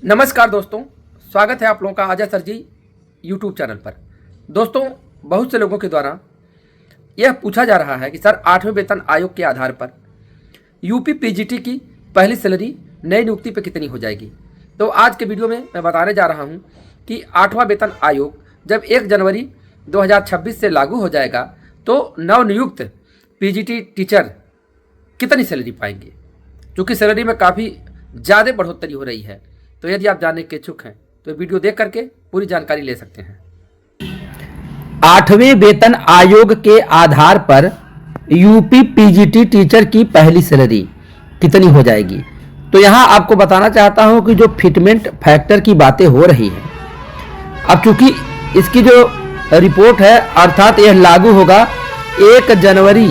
नमस्कार दोस्तों, स्वागत है आप लोगों का आजा सर जी यूट्यूब चैनल पर। दोस्तों, बहुत से लोगों के द्वारा यह पूछा जा रहा है कि सर 8वें वेतन आयोग के आधार पर यूपी पीजीटी की पहली सैलरी नई नियुक्ति पर कितनी हो जाएगी। तो आज के वीडियो में मैं बताने जा रहा हूं कि 8वां वेतन आयोग जब 1 जनवरी 2026 से लागू हो जाएगा तो नवनियुक्त पीजीटी टीचर कितनी सैलरी पाएंगे, क्योंकि सैलरी में काफ़ी ज़्यादा बढ़ोतरी हो रही है। तो यदि आप जानने के इच्छुक हैं तो वीडियो देख करके पूरी जानकारी ले सकते हैं। 8वें वेतन आयोग के आधार पर यूपी पीजीटी टीचर की पहली सैलरी कितनी हो जाएगी। तो यहां आपको बताना चाहता हूं कि जो फिटमेंट फैक्टर की बातें हो रही हैं, अब चूंकि इसकी जो रिपोर्ट है अर्थात यह लागू होगा 1 जनवरी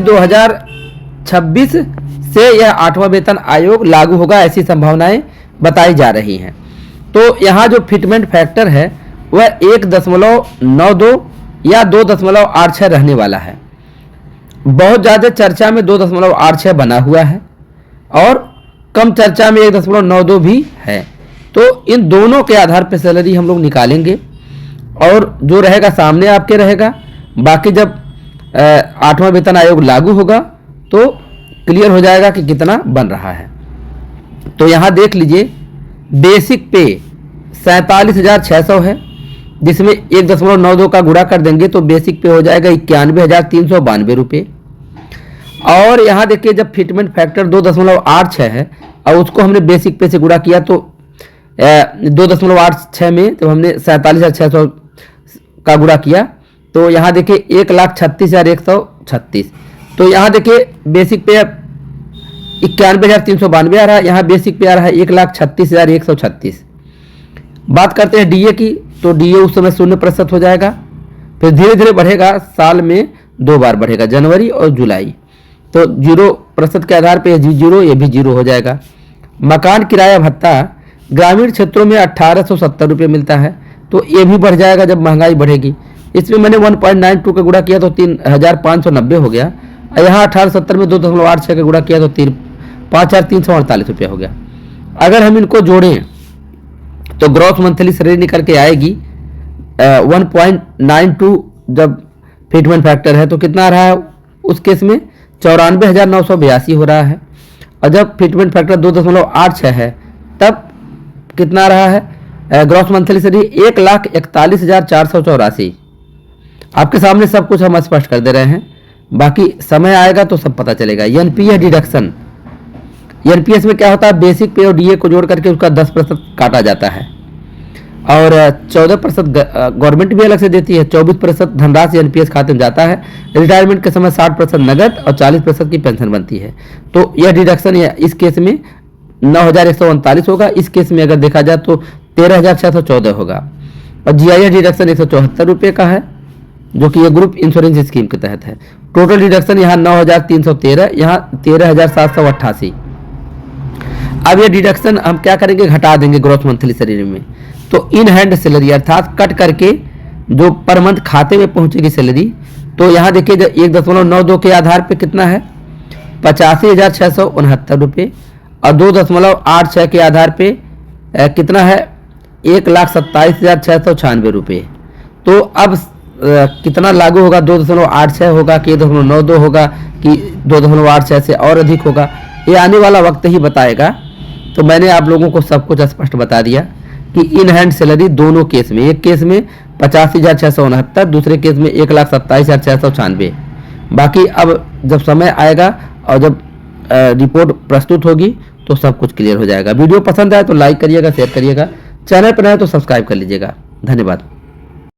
2026 से यह 8वां वेतन आयोग लागू होगा, ऐसी संभावनाएं बताई जा रही हैं। तो यहाँ जो फिटमेंट फैक्टर है वह 1.92 या 2.86 रहने वाला है। बहुत ज़्यादा चर्चा में 2.86 बना हुआ है और कम चर्चा में 1.92 भी है। तो इन दोनों के आधार पर सैलरी हम लोग निकालेंगे और जो रहेगा सामने आपके रहेगा। बाकी जब 8वां वेतन आयोग लागू होगा तो क्लियर हो जाएगा कि कितना बन रहा है। तो यहाँ देख लीजिए, बेसिक पे 47,600 है, जिसमें 1.92 का गुणा कर देंगे तो बेसिक पे हो जाएगा 91,392 रुपये। और यहाँ देखिए जब फिटमेंट फैक्टर 2.86 है और उसको हमने बेसिक पे से गुणा किया तो 2.86 में तो हमने 47,600 का गुणा किया तो यहाँ देखिए 1,36,136। तो यहाँ देखिए बेसिक पे 91,392 आ रहा है, यहाँ बेसिक पे आ रहा है 1,36,136। बात करते हैं डीए की, तो डीए उस समय 0% हो जाएगा, फिर धीरे धीरे बढ़ेगा, साल में 2 बार बढ़ेगा, जनवरी और जुलाई। तो 0% के आधार पे ये 0, ये भी 0 हो जाएगा। मकान किराया भत्ता ग्रामीण क्षेत्रों में 1,870 रुपये मिलता है, तो ये भी बढ़ जाएगा जब महंगाई बढ़ेगी। इसमें मैंने 1.92 का गुणा किया तो 3,590 हो गया। यहाँ 1870 में 2.86 का गुणा किया तो 5,348 रुपया हो गया। अगर हम इनको जोड़ें तो ग्रॉस मंथली सैलरी निकल के आएगी 1.92 जब फिटमेंट फैक्टर है तो कितना आ रहा है उस केस में 94,982 हो रहा है। और जब फिटमेंट फैक्टर 2.86 है तब कितना आ रहा है ग्रॉस मंथली सैलरी 1,41,484। आपके सामने सब कुछ हम स्पष्ट कर दे रहे हैं, बाकी समय आएगा तो सब पता चलेगा। एनपीएस डिडक्शन, एनपीएस में क्या होता है, बेसिक पे और डीए को जोड़ करके उसका 10% काटा जाता है और 14% गवर्नमेंट भी अलग से देती है, 24% धनराशि एनपीएस खाते में जाता है। रिटायरमेंट के समय 60% नगद और 40% की पेंशन बनती है। तो यह डिडक्शन इस केस में 9,139 होगा। इस केस में अगर देखा जाए तो 13,614 होगा। और जीआईएस डिडक्शन 174 रुपये का है, जो कि ये ग्रुप इंश्योरेंस स्कीम के तहत है। टोटल डिडक्शन यहाँ 9,313, यहाँ 13,788। अब ये डिडक्शन हम क्या करेंगे, घटा देंगे ग्रॉस मंथली सैलरी में। तो इन हैंड सैलरी अर्थात कट करके जो पर मंथ खाते में पहुंचेगी सैलरी, तो यहाँ देखिए 1.92 के आधार पे कितना है 85,669 रुपये और 2.86 के आधार पे कितना है 1,27,696 रुपये। तो अब कितना लागू होगा, 2.86 होगा कि 2.92 होगा कि 2.86 से और अधिक होगा, ये आने वाला वक्त ही बताएगा। तो मैंने आप लोगों को सब कुछ स्पष्ट बता दिया कि इन हैंड सैलरी दोनों केस में, एक केस में 85,669, दूसरे केस में 1,27,696। बाकी अब जब समय आएगा और जब रिपोर्ट प्रस्तुत होगी तो सब कुछ क्लियर हो जाएगा। वीडियो पसंद आए तो लाइक करिएगा, शेयर करिएगा, चैनल पर आए तो सब्सक्राइब कर लीजिएगा। धन्यवाद।